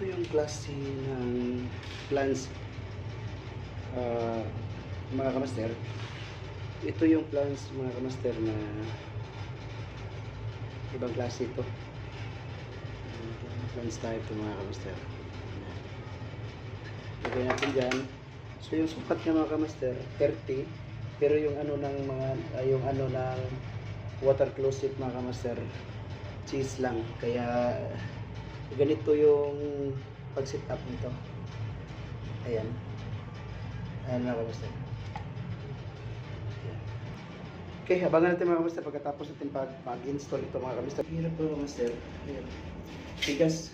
Ito yung klase ng plants, mga kamaster. Ito yung plants, mga kamaster, na ibang klase ito. Plants type ito, mga kamaster. Lagay natin dyan. So yung sukat niya, mga kamaster, 30. Pero yung ano ng mga yung ano ng water closet, mga kamaster, cheese lang. Kaya ganito yung pag set up nito. Ayan. Ayan, mga kamaster. Okay, abangan natin, mga kamaster, pagkatapos natin mag-install ito, mga kamaster. Hirap po, mga kamaster. Ayan. Tigas.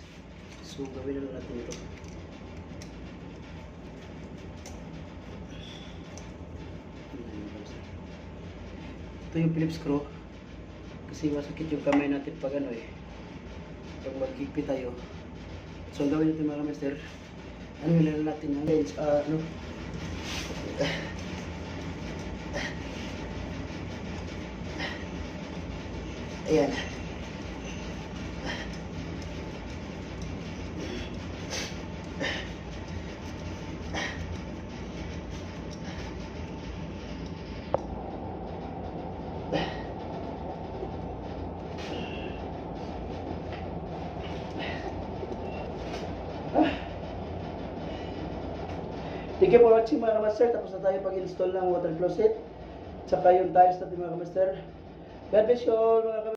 So gawin na lang natin ito. Ito yung Phillips screw. Kasi masakit yung kamay natin pag ano pag magkikpi tayo. So ang gawin natin, mga kamaster, ano lang natin ang lens, ayan. Thank you for watching, mga kamaster. Tapos na tayo pag-install ng water closet. Tsaka yung tiles natin, mga kamaster. God bless you all, mga kamaster.